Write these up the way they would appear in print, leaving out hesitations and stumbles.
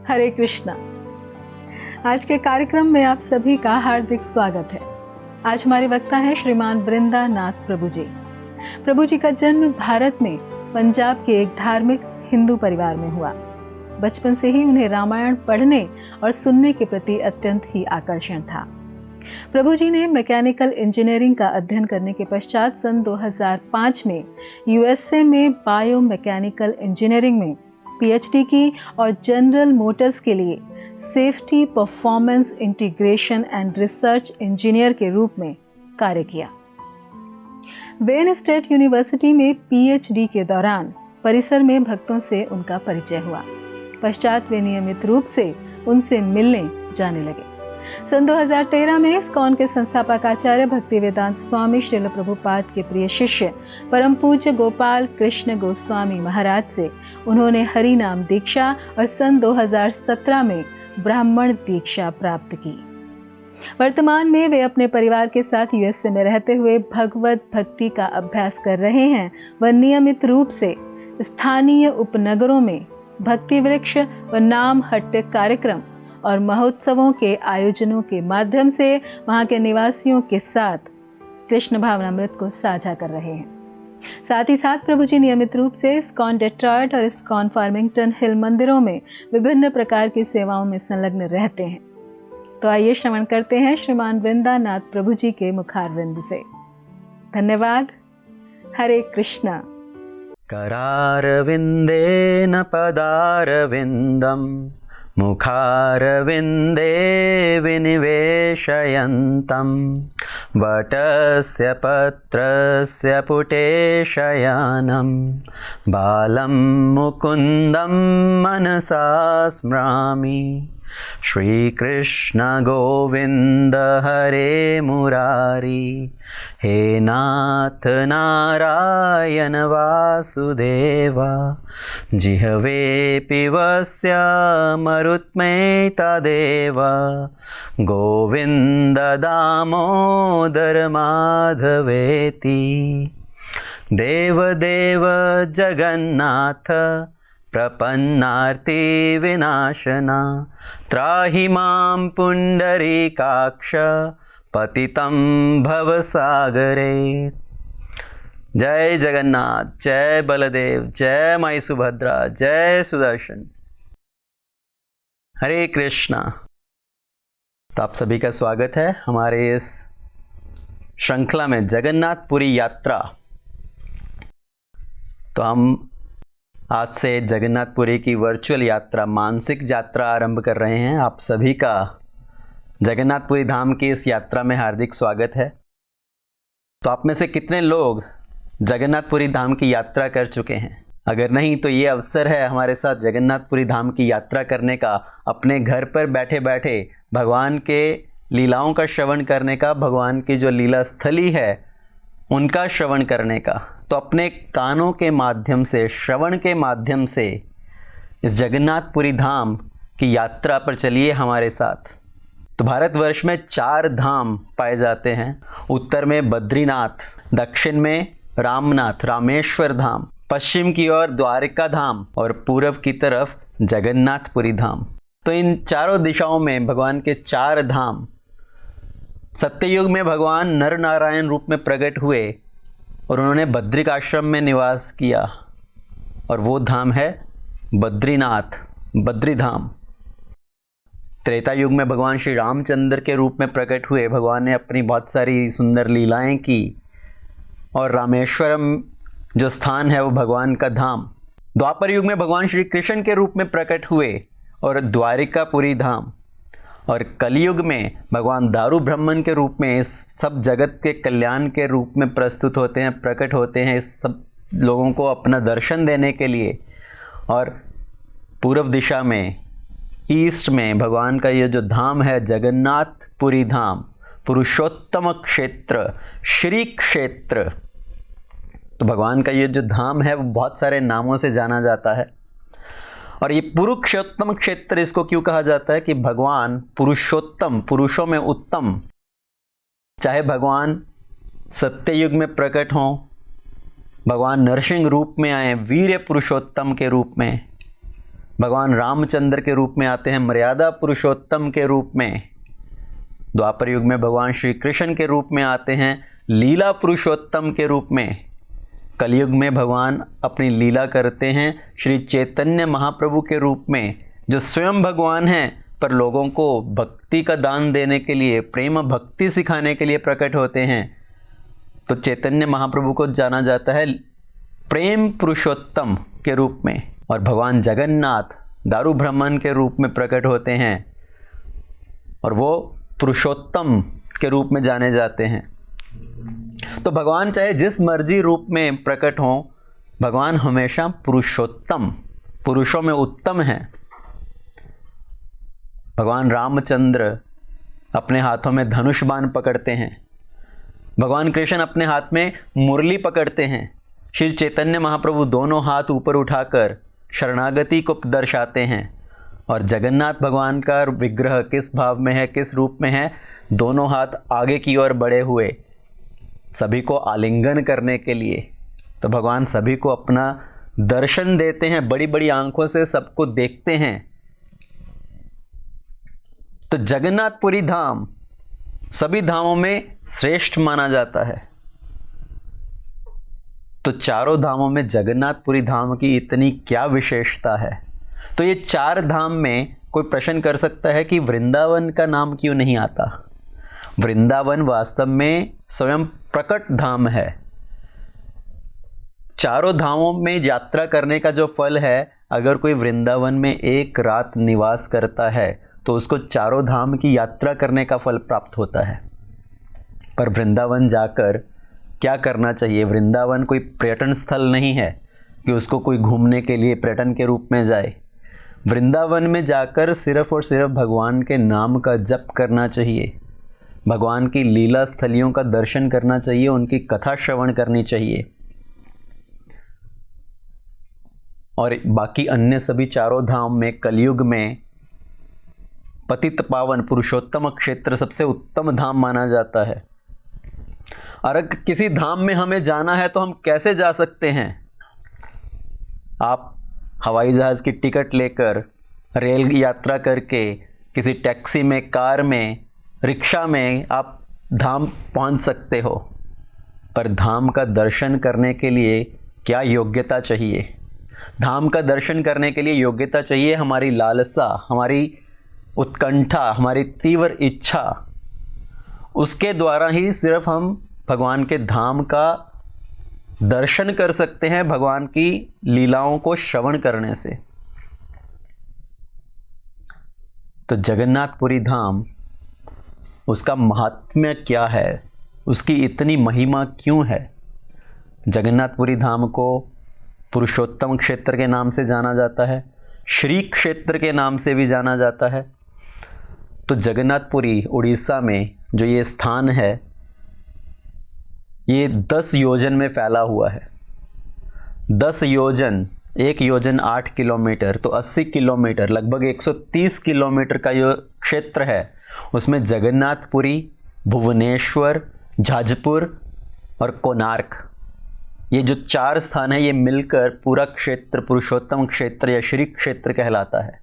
हरे कृष्णा। आज के कार्यक्रम में आप सभी का हार्दिक स्वागत है। आज हमारे वक्ता है श्रीमान वृंदा नाथ प्रभु जी। प्रभु जी का जन्म भारत में पंजाब के एक धार्मिक हिंदू परिवार में हुआ। बचपन से ही उन्हें रामायण पढ़ने और सुनने के प्रति अत्यंत ही आकर्षण था। प्रभु जी ने मैकेनिकल इंजीनियरिंग का अध्ययन करने के पश्चात सन 2005 में यूएसए में बायो मैकेनिकल इंजीनियरिंग में पीएचडी की और जनरल मोटर्स के लिए safety performance integration and research engineer के रूप में कार्य किया। वेन स्टेट यूनिवर्सिटी में पीएचडी के दौरान परिसर में भक्तों से उनका परिचय हुआ। पश्चात वे नियमित रूप से उनसे मिलने जाने लगे। सन 2013 में इस्कॉन के संस्थापक आचार्य भक्तिवेदांत स्वामी श्रील प्रभुपाद के प्रिय शिष्य परम पूज्य गोपाल कृष्ण गोस्वामी महाराज से उन्होंने हरि नाम दीक्षा और सन 2017 में ब्राह्मण दीक्षा प्राप्त की। वर्तमान में वे अपने परिवार के साथ यूएसए में रहते हुए भगवत भक्ति का अभ्यास कर रहे हैं। वह नियमित रूप से स्थानीय उपनगरों में भक्ति वृक्ष व नाम हट्ट कार्यक्रम और महोत्सवों के आयोजनों के माध्यम से वहां के निवासियों के साथ कृष्ण भावनामृत को साझा कर रहे हैं। साथ ही साथ प्रभु जी नियमित रूप से इस्कॉन डेट्रॉयट और इस्कॉन फार्मिंगटन हिल मंदिरों में विभिन्न प्रकार की सेवाओं में संलग्न रहते हैं। तो आइए श्रवण करते हैं श्रीमान वृंदा नाथ प्रभु जी के मुखारविंद से। धन्यवाद। हरे कृष्णा। करारविंदेन पदारविंदम मुखारविंदे विनिवेशयन्तं वटस्य पत्रस्य पुटे शयनं बालं मुकुन्दं मनसा स्मरामि। श्रीकृष्ण गोविंद हरे मुरारी, हे नाथ नारायण वासुदेवा। जिह्वे पिबस्य मरुत्मे तदेव गोविंद दामोदर माधवेति। देवदेव जगन्नाथ प्रपन्नार्ति विनाशना, त्राहि मां पुंडरीकाक्ष पतितं भवसागरे। जय जगन्नाथ, जय बलदेव, जय माई सुभद्रा, जय सुदर्शन। हरे कृष्णा। तो आप सभी का स्वागत है हमारे इस श्रृंखला में जगन्नाथपुरी यात्रा। तो हम आज से जगन्नाथपुरी की वर्चुअल यात्रा, मानसिक यात्रा आरंभ कर रहे हैं। आप सभी का जगन्नाथपुरी धाम की इस यात्रा में हार्दिक स्वागत है। तो आप में से कितने लोग जगन्नाथपुरी धाम की यात्रा कर चुके हैं? अगर नहीं तो ये अवसर है हमारे साथ जगन्नाथपुरी धाम की यात्रा करने का, अपने घर पर बैठे बैठे भगवान के लीलाओं का श्रवण करने का, भगवान की जो लीला स्थली है उनका श्रवण करने का। तो अपने कानों के माध्यम से, श्रवण के माध्यम से इस जगन्नाथपुरी धाम की यात्रा पर चलिए हमारे साथ। तो भारतवर्ष में 4 धाम पाए जाते हैं। उत्तर में बद्रीनाथ, दक्षिण में रामनाथ रामेश्वर धाम, पश्चिम की ओर द्वारिका धाम और पूर्व की तरफ जगन्नाथपुरी धाम। तो इन चारों दिशाओं में भगवान के 4 धाम। सत्ययुग में भगवान नर नारायण रूप में प्रकट हुए और उन्होंने बद्रिक आश्रम में निवास किया, और वो धाम है बद्रीनाथ, बद्रीधाम। त्रेता युग में भगवान श्री रामचंद्र के रूप में प्रकट हुए। भगवान ने अपनी बहुत सारी सुंदर लीलाएं की, और रामेश्वरम जो स्थान है वो भगवान का धाम। द्वापर युग में भगवान श्री कृष्ण के रूप में प्रकट हुए और द्वारिकापुरी धाम। और कलयुग में भगवान दारू ब्राह्मण के रूप में इस सब जगत के कल्याण के रूप में प्रस्तुत होते हैं, प्रकट होते हैं इस सब लोगों को अपना दर्शन देने के लिए। और पूर्व दिशा में, ईस्ट में भगवान का ये जो धाम है जगन्नाथपुरी धाम, पुरुषोत्तम क्षेत्र, श्री क्षेत्र, तो भगवान का ये जो धाम है वो बहुत सारे नामों से जाना जाता है। और ये पुरुषोत्तम क्षेत्र इसको क्यों कहा जाता है कि भगवान पुरुषोत्तम, पुरुषों में उत्तम, चाहे भगवान सत्ययुग में प्रकट हों, भगवान नरसिंह रूप में आए वीर पुरुषोत्तम के रूप में, भगवान रामचंद्र के रूप में आते हैं मर्यादा पुरुषोत्तम के रूप में, द्वापर युग में भगवान श्री कृष्ण के रूप में आते हैं लीला पुरुषोत्तम के रूप में, कलयुग में भगवान अपनी लीला करते हैं श्री चैतन्य महाप्रभु के रूप में, जो स्वयं भगवान हैं पर लोगों को भक्ति का दान देने के लिए, प्रेम भक्ति सिखाने के लिए प्रकट होते हैं। तो चैतन्य महाप्रभु को जाना जाता है प्रेम पुरुषोत्तम के रूप में। और भगवान जगन्नाथ दारू ब्राह्मण के रूप में प्रकट होते हैं और वो पुरुषोत्तम के रूप में जाने जाते हैं। तो भगवान चाहे जिस मर्जी रूप में प्रकट हों, भगवान हमेशा पुरुषोत्तम, पुरुषों में उत्तम हैं। भगवान रामचंद्र अपने हाथों में धनुष बाण पकड़ते हैं, भगवान कृष्ण अपने हाथ में मुरली पकड़ते हैं, श्री चैतन्य महाप्रभु दोनों हाथ ऊपर उठाकर शरणागति को दर्शाते हैं। और जगन्नाथ भगवान का विग्रह किस भाव में है, किस रूप में है, दोनों हाथ आगे की ओर बढ़े हुए, सभी को आलिंगन करने के लिए। तो भगवान सभी को अपना दर्शन देते हैं, बड़ी बड़ी आंखों से सबको देखते हैं। तो जगन्नाथपुरी धाम सभी धामों में श्रेष्ठ माना जाता है। तो चारों धामों में जगन्नाथपुरी धाम की इतनी क्या विशेषता है? तो ये चार धाम में कोई प्रश्न कर सकता है कि वृंदावन का नाम क्यों नहीं आता? वृंदावन वास्तव में स्वयं प्रकट धाम है। चारों धामों में यात्रा करने का जो फल है, अगर कोई वृंदावन में एक रात निवास करता है तो उसको चारों धाम की यात्रा करने का फल प्राप्त होता है। पर वृंदावन जाकर क्या करना चाहिए? वृंदावन कोई पर्यटन स्थल नहीं है कि उसको कोई घूमने के लिए पर्यटन के रूप में जाए। वृंदावन में जाकर सिर्फ और सिर्फ भगवान के नाम का जप करना चाहिए, भगवान की लीला स्थलियों का दर्शन करना चाहिए, उनकी कथा श्रवण करनी चाहिए। और बाकी अन्य सभी चारों धाम में कलयुग में पतित पावन पुरुषोत्तम क्षेत्र सबसे उत्तम धाम माना जाता है। और किसी धाम में हमें जाना है तो हम कैसे जा सकते हैं? आप हवाई जहाज़ की टिकट लेकर, रेल यात्रा करके, किसी टैक्सी में, कार में, रिक्शा में आप धाम पहुंच सकते हो। पर धाम का दर्शन करने के लिए क्या योग्यता चाहिए? धाम का दर्शन करने के लिए योग्यता चाहिए हमारी लालसा, हमारी उत्कंठा, हमारी तीव्र इच्छा। उसके द्वारा ही सिर्फ हम भगवान के धाम का दर्शन कर सकते हैं, भगवान की लीलाओं को श्रवण करने से। तो जगन्नाथपुरी धाम, उसका महात्म्य क्या है? उसकी इतनी महिमा क्यों है? जगन्नाथपुरी धाम को पुरुषोत्तम क्षेत्र के नाम से जाना जाता है, श्री क्षेत्र के नाम से भी जाना जाता है। तो जगन्नाथपुरी उड़ीसा में जो ये स्थान है, ये 10 योजन में फैला हुआ है। 10 योजन, 1 योजन 8 किलोमीटर, तो 80 किलोमीटर, लगभग 130 किलोमीटर का जो क्षेत्र है, उसमें जगन्नाथपुरी, भुवनेश्वर, जाजपुर और कोणार्क, ये जो 4 स्थान है, ये मिलकर पूरा क्षेत्र पुरुषोत्तम क्षेत्र या श्री क्षेत्र कहलाता है।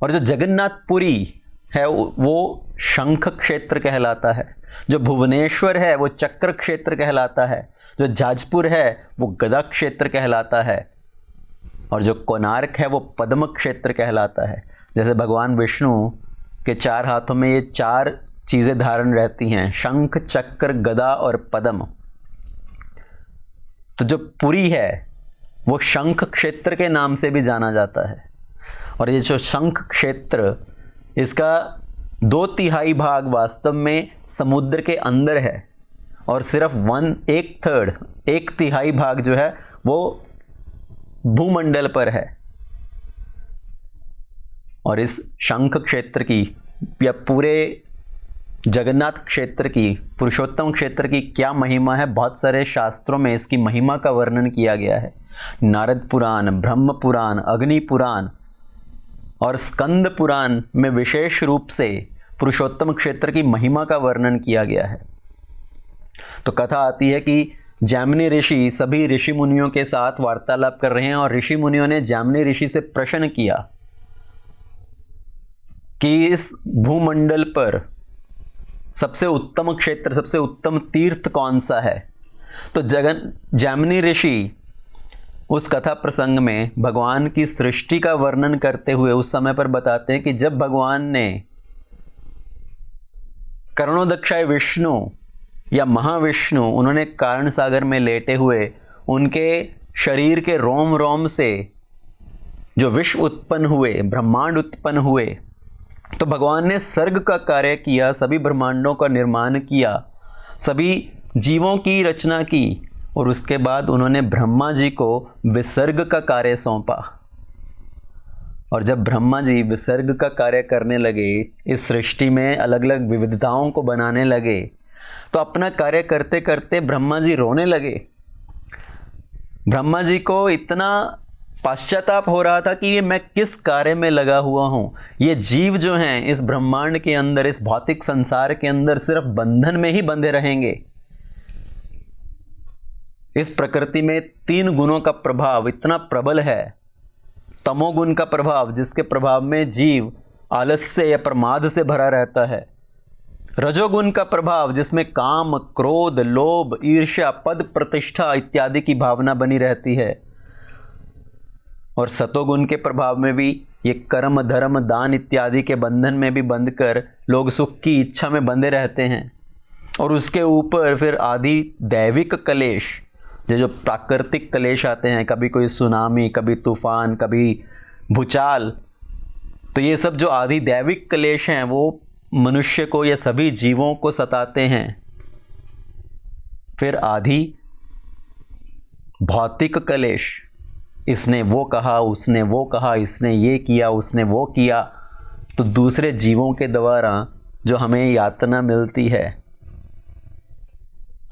और जो जगन्नाथपुरी है वो शंख क्षेत्र कहलाता है, जो भुवनेश्वर है वो चक्र क्षेत्र कहलाता है, जो जाजपुर है वो गदा क्षेत्र कहलाता है, और जो कोणार्क है वो पद्म क्षेत्र कहलाता है। जैसे भगवान विष्णु के 4 हाथों में ये 4 चीज़ें धारण रहती हैं, शंख, चक्र, गदा और पद्म। तो जो पुरी है वो शंख क्षेत्र के नाम से भी जाना जाता है। और ये जो शंख क्षेत्र इसका 2/3 भाग वास्तव में समुद्र के अंदर है और सिर्फ 1/3 भाग जो है वो भूमंडल पर है। और इस शंख क्षेत्र की या पूरे जगन्नाथ क्षेत्र की, पुरुषोत्तम क्षेत्र की क्या महिमा है, बहुत सारे शास्त्रों में इसकी महिमा का वर्णन किया गया है। नारद पुराण, ब्रह्म पुराण, अग्नि पुराण और स्कंद पुराण में विशेष रूप से पुरुषोत्तम क्षेत्र की महिमा का वर्णन किया गया है। तो कथा आती है कि जैमिनी ऋषि सभी ऋषि मुनियों के साथ वार्तालाप कर रहे हैं और ऋषि मुनियों ने जैमिनी ऋषि से प्रश्न किया कि इस भूमंडल पर सबसे उत्तम क्षेत्र, सबसे उत्तम तीर्थ कौन सा है। तो जैमिनी ऋषि उस कथा प्रसंग में भगवान की सृष्टि का वर्णन करते हुए उस समय पर बताते हैं कि जब भगवान ने कर्णोदक्षाय विष्णु या महाविष्णु, उन्होंने कारण सागर में लेटे हुए उनके शरीर के रोम रोम से जो विश्व उत्पन्न हुए, ब्रह्मांड उत्पन्न हुए, तो भगवान ने सर्ग का कार्य किया, सभी ब्रह्मांडों का निर्माण किया, सभी जीवों की रचना की और उसके बाद उन्होंने ब्रह्मा जी को विसर्ग का कार्य सौंपा। और जब ब्रह्मा जी विसर्ग का कार्य करने लगे, इस सृष्टि में अलग अलग विविधताओं को बनाने लगे, तो अपना कार्य करते करते ब्रह्मा जी रोने लगे। ब्रह्मा जी को इतना पश्चाताप हो रहा था कि ये मैं किस कार्य में लगा हुआ हूँ। ये जीव जो हैं इस ब्रह्मांड के अंदर, इस भौतिक संसार के अंदर सिर्फ बंधन में ही बंधे रहेंगे। इस प्रकृति में 3 गुणों का प्रभाव इतना प्रबल है। तमोगुण का प्रभाव, जिसके प्रभाव में जीव आलस्य या प्रमाद से भरा रहता है। रजोगुण का प्रभाव, जिसमें काम, क्रोध, लोभ, ईर्ष्या, पद प्रतिष्ठा इत्यादि की भावना बनी रहती है। और सतोगुण के प्रभाव में भी ये कर्म, धर्म, दान इत्यादि के बंधन में भी बंधकर लोग सुख की इच्छा में बंधे रहते हैं। और उसके ऊपर फिर आदि दैविक कलेश, जो प्राकृतिक कलेश आते हैं, कभी कोई सुनामी, कभी तूफान, कभी भूचाल, तो ये सब जो आदि दैविक कलेश हैं वो मनुष्य को या सभी जीवों को सताते हैं। फिर आदि भौतिक कलेश, इसने वो कहा, उसने वो कहा, इसने ये किया, उसने वो किया, तो दूसरे जीवों के द्वारा जो हमें यातना मिलती है,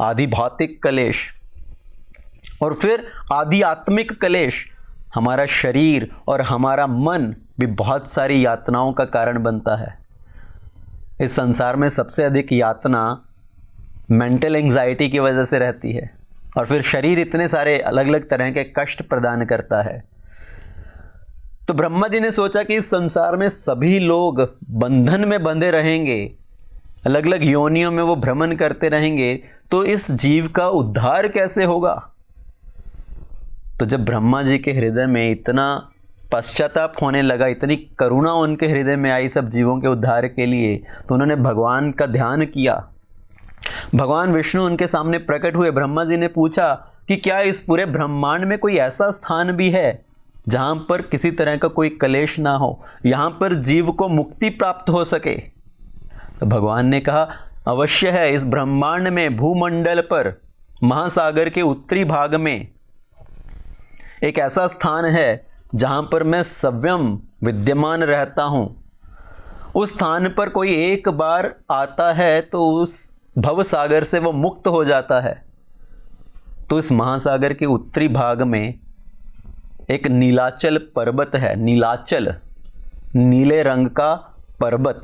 आदि भौतिक कलेश। और फिर आध्यात्मिक कलेश, हमारा शरीर और हमारा मन भी बहुत सारी यातनाओं का कारण बनता है। इस संसार में सबसे अधिक यातना मेंटल एंजाइटी की वजह से रहती है। और फिर शरीर इतने सारे अलग अलग तरह के कष्ट प्रदान करता है। तो ब्रह्मा जी ने सोचा कि इस संसार में सभी लोग बंधन में बंधे रहेंगे, अलग अलग योनियों में वो भ्रमण करते रहेंगे, तो इस जीव का उद्धार कैसे होगा। तो जब ब्रह्मा जी के हृदय में इतना पश्चाताप होने लगा, इतनी करुणा उनके हृदय में आई सब जीवों के उद्धार के लिए, तो उन्होंने भगवान का ध्यान किया। भगवान विष्णु उनके सामने प्रकट हुए। ब्रह्मा जी ने पूछा कि क्या इस पूरे ब्रह्मांड में कोई ऐसा स्थान भी है जहां पर किसी तरह का कोई कलेश ना हो, यहां पर जीव को मुक्ति प्राप्त हो सके। तो भगवान ने कहा, अवश्य है, इस ब्रह्मांड में भूमंडल पर महासागर के उत्तरी भाग में एक ऐसा स्थान है जहां पर मैं स्वयं विद्यमान रहता हूं। उस स्थान पर कोई एक बार आता है तो उस भव सागर से वो मुक्त हो जाता है। तो इस महासागर के उत्तरी भाग में एक नीलाचल पर्वत है। नीलाचल, नीले रंग का पर्वत।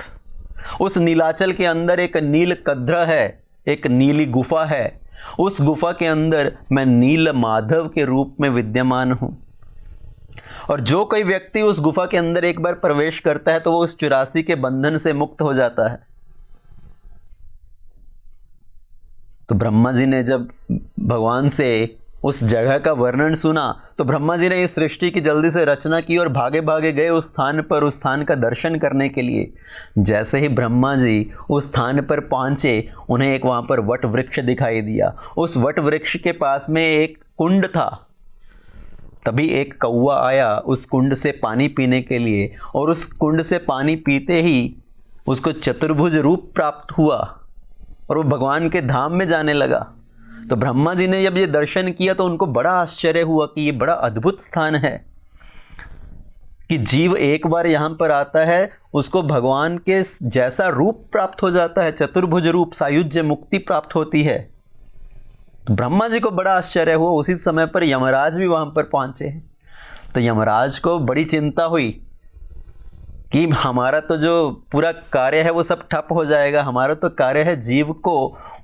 उस नीलाचल के अंदर एक नील कद्र है, एक नीली गुफा है। उस गुफा के अंदर मैं नील माधव के रूप में विद्यमान हूं। और जो कोई व्यक्ति उस गुफा के अंदर एक बार प्रवेश करता है तो वो उस 84 के बंधन से मुक्त हो जाता है। तो ब्रह्मा जी ने जब भगवान से उस जगह का वर्णन सुना तो ब्रह्मा जी ने इस सृष्टि की जल्दी से रचना की और भागे भागे गए उस स्थान पर, उस स्थान का दर्शन करने के लिए। जैसे ही ब्रह्मा जी उस स्थान पर पहुंचे, उन्हें एक वहां पर वट वृक्ष दिखाई दिया। उस वट वृक्ष के पास में एक कुंड था। तभी एक कौवा आया उस कुंड से पानी पीने के लिए, और उस कुंड से पानी पीते ही उसको चतुर्भुज रूप प्राप्त हुआ और वो भगवान के धाम में जाने लगा। तो ब्रह्मा जी ने जब ये दर्शन किया तो उनको बड़ा आश्चर्य हुआ कि ये बड़ा अद्भुत स्थान है कि जीव एक बार यहाँ पर आता है, उसको भगवान के जैसा रूप प्राप्त हो जाता है, चतुर्भुज रूप, सायुज्य मुक्ति प्राप्त होती है। तो ब्रह्मा जी को बड़ा आश्चर्य हुआ। उसी समय पर यमराज भी वहाँ पर पहुँचे। तो यमराज को बड़ी चिंता हुई कि हमारा तो जो पूरा कार्य है वो सब ठप हो जाएगा। हमारा तो कार्य है जीव को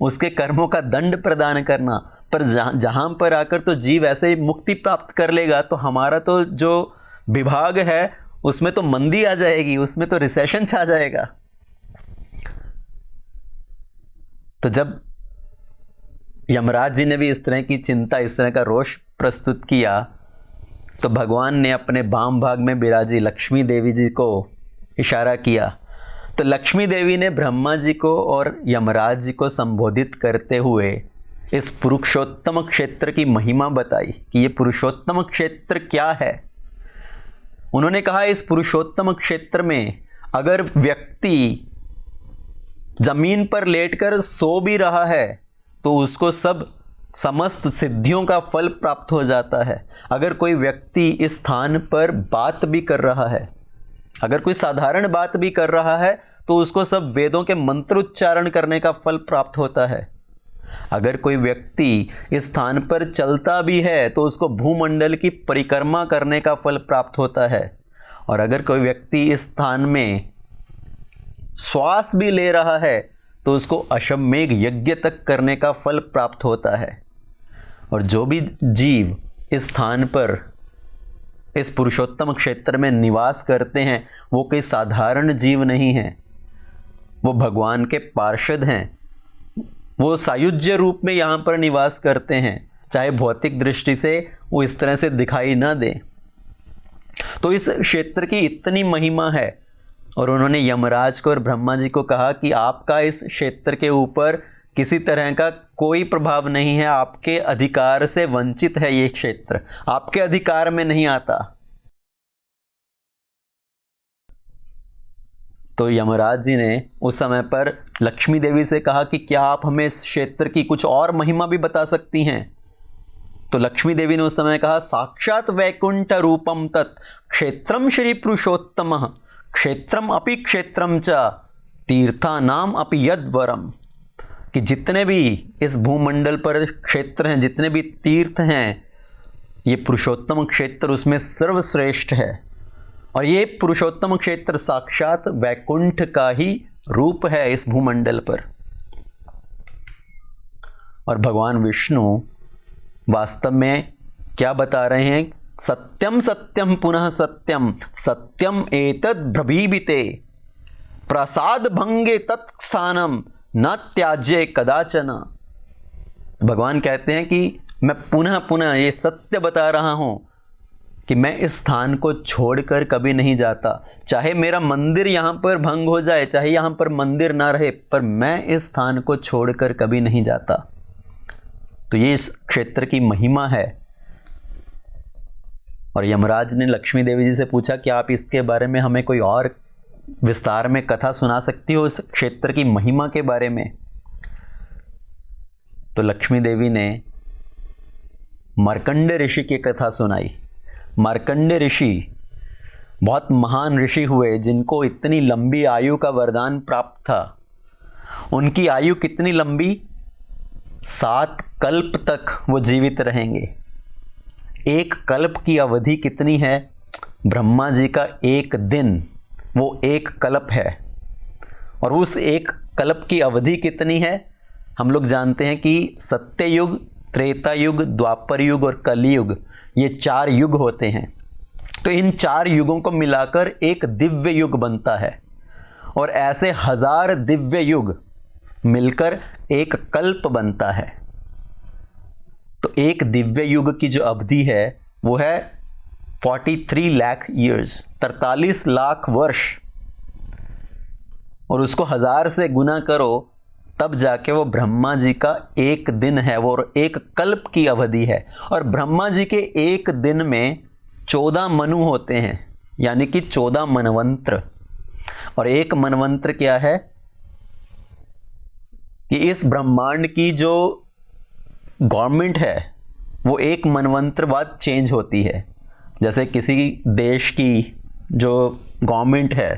उसके कर्मों का दंड प्रदान करना, पर जहाँ पर आकर तो जीव ऐसे ही मुक्ति प्राप्त कर लेगा, तो हमारा तो जो विभाग है उसमें तो मंदी आ जाएगी, उसमें तो रिसेशन छा जाएगा। तो जब यमराज जी ने भी इस तरह की चिंता, इस तरह का रोष प्रस्तुत किया, तो भगवान ने अपने वाम भाग में विराजी लक्ष्मी देवी जी को इशारा किया। तो लक्ष्मी देवी ने ब्रह्मा जी को और यमराज जी को संबोधित करते हुए इस पुरुषोत्तम क्षेत्र की महिमा बताई कि ये पुरुषोत्तम क्षेत्र क्या है। उन्होंने कहा इस पुरुषोत्तम क्षेत्र में अगर व्यक्ति जमीन पर लेटकर सो भी रहा है तो उसको समस्त सिद्धियों का फल प्राप्त हो जाता है। अगर कोई व्यक्ति इस स्थान पर बात भी कर रहा है, अगर कोई साधारण बात भी कर रहा है, तो उसको सब वेदों के मंत्र उच्चारण करने का फल प्राप्त होता है। अगर कोई व्यक्ति इस स्थान पर चलता भी है तो उसको भूमंडल की परिक्रमा करने का फल प्राप्त होता है। और अगर कोई व्यक्ति इस स्थान में श्वास भी ले रहा है तो उसको अश्वमेघ यज्ञ तक करने का फल प्राप्त होता है। और जो भी जीव इस स्थान पर, इस पुरुषोत्तम क्षेत्र में निवास करते हैं, वो कोई साधारण जीव नहीं है, वो भगवान के पार्षद हैं। वो सायुज्य रूप में यहाँ पर निवास करते हैं, चाहे भौतिक दृष्टि से वो इस तरह से दिखाई ना दें। तो इस क्षेत्र की इतनी महिमा है। और उन्होंने यमराज को और ब्रह्मा जी को कहा कि आपका इस क्षेत्र के ऊपर किसी तरह का कोई प्रभाव नहीं है, आपके अधिकार से वंचित है ये क्षेत्र, आपके अधिकार में नहीं आता। तो यमराज जी ने उस समय पर लक्ष्मी देवी से कहा कि क्या आप हमें इस क्षेत्र की कुछ और महिमा भी बता सकती हैं। तो लक्ष्मी देवी ने उस समय कहा साक्षात वैकुंठ रूपम तत् क्षेत्रम श्री पुरुषोत्तम क्षेत्रम अपि क्षेत्रम च तीर्थानाम अपि यद्वरम, कि जितने भी इस भूमंडल पर क्षेत्र हैं, जितने भी तीर्थ हैं, ये पुरुषोत्तम क्षेत्र उसमें सर्वश्रेष्ठ है। और ये पुरुषोत्तम क्षेत्र साक्षात वैकुंठ का ही रूप है इस भूमंडल पर। और भगवान विष्णु वास्तव में क्या बता रहे हैं, सत्यम सत्यम पुनः सत्यम सत्यम एतद् ब्रवीबिते प्रसाद भंगे तत्स्थानम न त्याज्य कदाचन। भगवान कहते हैं कि मैं पुनः पुनः ये सत्य बता रहा हूं कि मैं इस स्थान को छोड़कर कभी नहीं जाता। चाहे मेरा मंदिर यहां पर भंग हो जाए, चाहे यहां पर मंदिर ना रहे, पर मैं इस स्थान को छोड़कर कभी नहीं जाता। तो ये इस क्षेत्र की महिमा है। और यमराज ने लक्ष्मी देवी जी से पूछा कि आप इसके बारे में हमें कोई और विस्तार में कथा सुना सकती हो इस क्षेत्र की महिमा के बारे में। तो लक्ष्मी देवी ने मार्कंडेय ऋषि की कथा सुनाई। मार्कंडेय ऋषि बहुत महान ऋषि हुए जिनको इतनी लंबी आयु का वरदान प्राप्त था। उनकी आयु कितनी लंबी, 7 कल्प तक वो जीवित रहेंगे। एक कल्प की अवधि कितनी है, ब्रह्मा जी का एक दिन वो एक कल्प है। और उस एक कल्प की अवधि कितनी है, हम लोग जानते हैं कि सत्ययुग, त्रेता युग, द्वापर युग और कलयुग, ये 4 युग होते हैं। तो इन 4 युगों को मिलाकर एक दिव्य युग बनता है। और ऐसे 1000 दिव्य युग मिलकर एक कल्प बनता है। तो एक दिव्य युग की जो अवधि है वो है 43 लाख ईयर्स, 43 लाख वर्ष। और उसको 1000 से गुना करो तब जाके वो ब्रह्मा जी का एक दिन है, वो एक कल्प की अवधि है। और ब्रह्मा जी के एक दिन में 14 मनु होते हैं, यानी कि 14 मनवंत्र। और एक मनवंत्र क्या है कि इस ब्रह्मांड की जो गवर्नमेंट है वो एक मनवंत्र बाद चेंज होती है। जैसे किसी देश की जो गवर्नमेंट है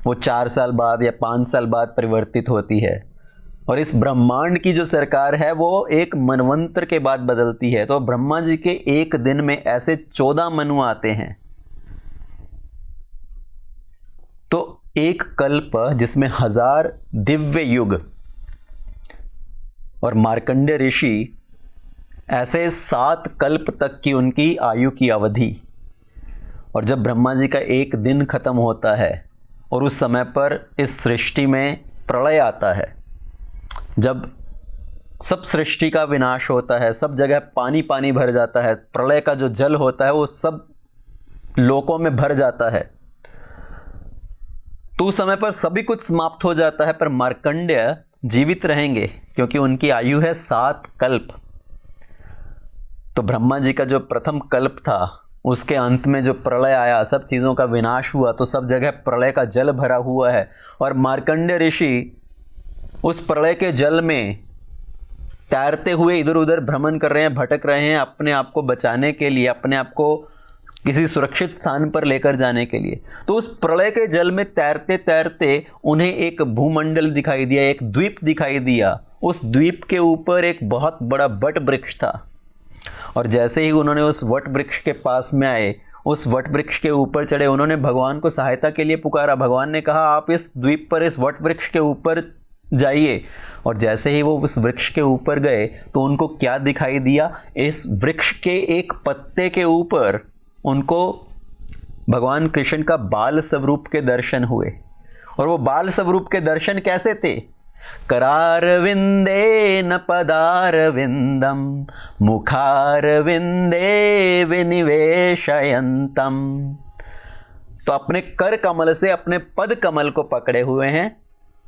वो 4 साल बाद या 5 साल बाद परिवर्तित होती है, और इस ब्रह्मांड की जो सरकार है वो एक मनवंत्र के बाद बदलती है। तो ब्रह्मा जी के एक दिन में ऐसे 14 मनु आते हैं। तो एक कल्प जिसमें 1000 दिव्य युग, और मार्कंडेय ऋषि ऐसे 7 कल्प तक की उनकी आयु की अवधि। और जब ब्रह्मा जी का एक दिन खत्म होता है और उस समय पर इस सृष्टि में प्रलय आता है, जब सब सृष्टि का विनाश होता है, सब जगह पानी पानी भर जाता है, प्रलय का जो जल होता है वो सब लोकों में भर जाता है, तो उस समय पर सभी कुछ समाप्त हो जाता है। पर मार्कंडेय जीवित रहेंगे क्योंकि उनकी आयु है 7 कल्प। तो ब्रह्मा जी का जो प्रथम कल्प था उसके अंत में जो प्रलय आया, सब चीज़ों का विनाश हुआ, तो सब जगह प्रलय का जल भरा हुआ है। और मार्कंडेय ऋषि उस प्रलय के जल में तैरते हुए इधर उधर भ्रमण कर रहे हैं, भटक रहे हैं, अपने आप को बचाने के लिए, अपने आप को किसी सुरक्षित स्थान पर लेकर जाने के लिए। तो उस प्रलय के जल में तैरते तैरते उन्हें एक भूमंडल दिखाई दिया, एक द्वीप दिखाई दिया। उस द्वीप के ऊपर एक बहुत बड़ा वट वृक्ष था, और जैसे ही उन्होंने उस वट वृक्ष के पास में आए, उस वट वृक्ष के ऊपर चढ़े, उन्होंने भगवान को सहायता के लिए पुकारा। भगवान ने कहा आप इस द्वीप पर, इस वट वृक्ष के ऊपर जाइए। और जैसे ही वो उस वृक्ष के ऊपर गए तो उनको क्या दिखाई दिया, इस वृक्ष के एक पत्ते के ऊपर उनको भगवान कृष्ण का बाल स्वरूप के दर्शन हुए। और वो बाल स्वरूप के दर्शन कैसे थे, करारविंदे न पदारविंदम मुखारविंदे विनिवेशयंतम। तो अपने कर कमल से अपने पद कमल को पकड़े हुए हैं,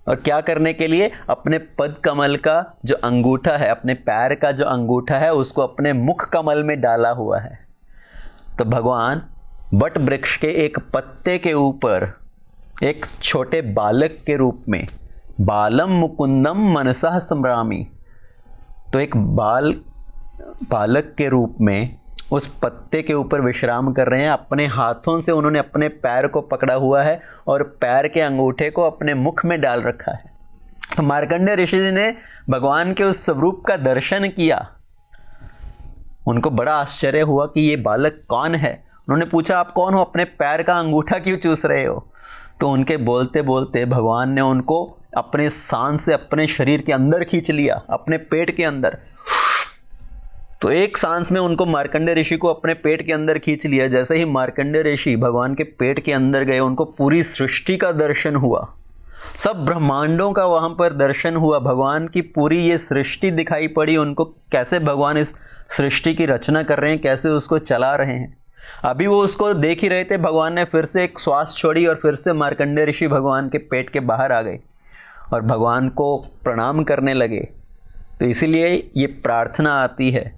और क्या करने के लिए, अपने पद कमल का जो अंगूठा है, अपने पैर का जो अंगूठा है उसको अपने मुख कमल में डाला हुआ है। तो भगवान वट वृक्ष के एक पत्ते के ऊपर एक छोटे बालक के रूप में, बालम मुकुंदम मनसः स्मरामि, तो एक बालक के रूप में उस पत्ते के ऊपर विश्राम कर रहे हैं। अपने हाथों से उन्होंने अपने पैर को पकड़ा हुआ है और पैर के अंगूठे को अपने मुख में डाल रखा है। तो मार्कंडेय ऋषि जी ने भगवान के उस स्वरूप का दर्शन किया। उनको बड़ा आश्चर्य हुआ कि ये बालक कौन है। उन्होंने पूछा आप कौन हो, अपने पैर का अंगूठा क्यों चूस रहे हो। तो उनके बोलते बोलते भगवान ने उनको अपने सांस से अपने शरीर के अंदर खींच लिया, अपने पेट के अंदर। तो एक सांस में उनको मार्कंडेय ऋषि को अपने पेट के अंदर खींच लिया। जैसे ही मार्कंडेय ऋषि भगवान के पेट के अंदर गए, उनको पूरी सृष्टि का दर्शन हुआ, सब ब्रह्मांडों का वहाँ पर दर्शन हुआ। भगवान की पूरी ये सृष्टि दिखाई पड़ी उनको, कैसे भगवान इस सृष्टि की रचना कर रहे हैं, कैसे उसको चला रहे हैं। अभी वो उसको देख ही रहे थे, भगवान ने फिर से एक श्वास छोड़ी और फिर से मार्कंडेय ऋषि भगवान के पेट के बाहर आ गए और भगवान को प्रणाम करने लगे। तो इसीलिए ये प्रार्थना आती है,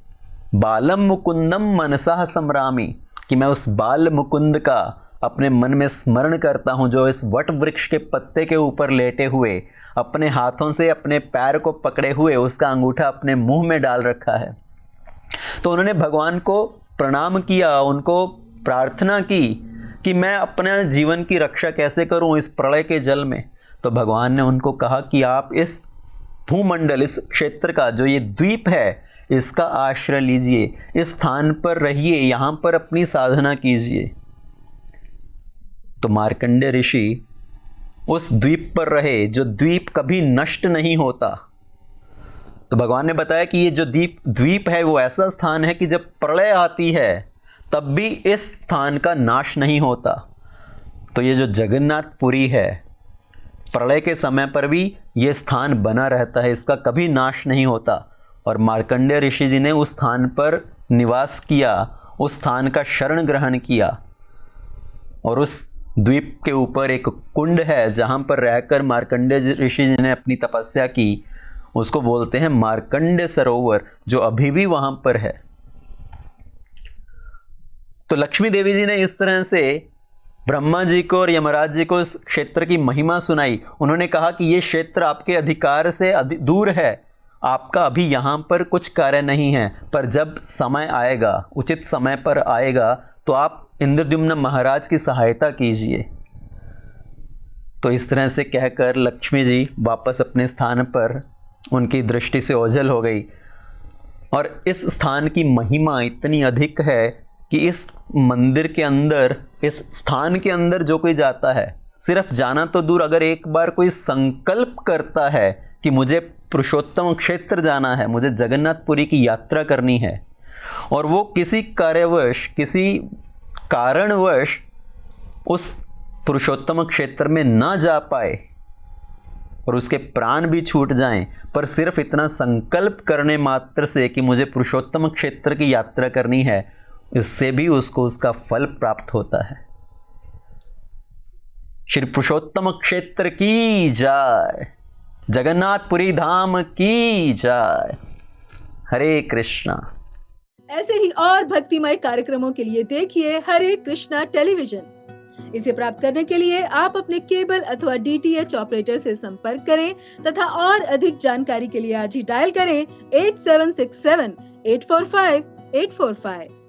बालम मुकुंदम मनसः स्मरामि, कि मैं उस बाल मुकुंद का अपने मन में स्मरण करता हूँ, जो इस वट वृक्ष के पत्ते के ऊपर लेटे हुए, अपने हाथों से अपने पैर को पकड़े हुए, उसका अंगूठा अपने मुंह में डाल रखा है। तो उन्होंने भगवान को प्रणाम किया, उनको प्रार्थना की कि मैं अपने जीवन की रक्षा कैसे करूं इस प्रलय के जल में। तो भगवान ने उनको कहा कि आप इस भूमंडल, इस क्षेत्र का जो ये द्वीप है, इसका आश्रय लीजिए, इस स्थान पर रहिए, यहाँ पर अपनी साधना कीजिए। तो मार्कंडेय ऋषि उस द्वीप पर रहे, जो द्वीप कभी नष्ट नहीं होता। तो भगवान ने बताया कि ये जो द्वीप है वो ऐसा स्थान है कि जब प्रलय आती है तब भी इस स्थान का नाश नहीं होता। तो ये जो जगन्नाथपुरी है, प्रलय के समय पर भी ये स्थान बना रहता है, इसका कभी नाश नहीं होता। और मार्कंडेय ऋषि जी ने उस स्थान पर निवास किया, उस स्थान का शरण ग्रहण किया और उस द्वीप के ऊपर एक कुंड है जहां पर रहकर मार्कंडेय ऋषि जी ने अपनी तपस्या की। उसको बोलते हैं मार्कंडेय सरोवर, जो अभी भी वहां पर है। तो लक्ष्मी देवी जी ने इस तरह से ब्रह्मा जी को और यमराज जी को इस क्षेत्र की महिमा सुनाई। उन्होंने कहा कि ये क्षेत्र आपके अधिकार से दूर है, आपका अभी यहाँ पर कुछ कार्य नहीं है, पर जब समय आएगा, उचित समय पर आएगा, तो आप इंद्रद्युम्न महाराज की सहायता कीजिए। तो इस तरह से कहकर लक्ष्मी जी वापस अपने स्थान पर उनकी दृष्टि से ओझल हो गई। और इस स्थान की महिमा इतनी अधिक है कि इस मंदिर के अंदर, इस स्थान के अंदर जो कोई जाता है, सिर्फ जाना तो दूर, अगर एक बार कोई संकल्प करता है कि मुझे पुरुषोत्तम क्षेत्र जाना है, मुझे जगन्नाथपुरी की यात्रा करनी है, और वो किसी कार्यवश, किसी कारणवश उस पुरुषोत्तम क्षेत्र में ना जा पाए और उसके प्राण भी छूट जाएं, पर सिर्फ इतना संकल्प करने मात्र से कि मुझे पुरुषोत्तम क्षेत्र की यात्रा करनी है, इससे भी उसको उसका फल प्राप्त होता है। श्री पुरुषोत्तम क्षेत्र की जय, जगन्नाथपुरी धाम की जय। हरे कृष्णा। ऐसे ही और भक्तिमय कार्यक्रमों के लिए देखिए हरे कृष्णा टेलीविजन। इसे प्राप्त करने के लिए आप अपने केबल अथवा DTH ऑपरेटर से संपर्क करें तथा और अधिक जानकारी के लिए आज ही डायल करें 8767 845 845।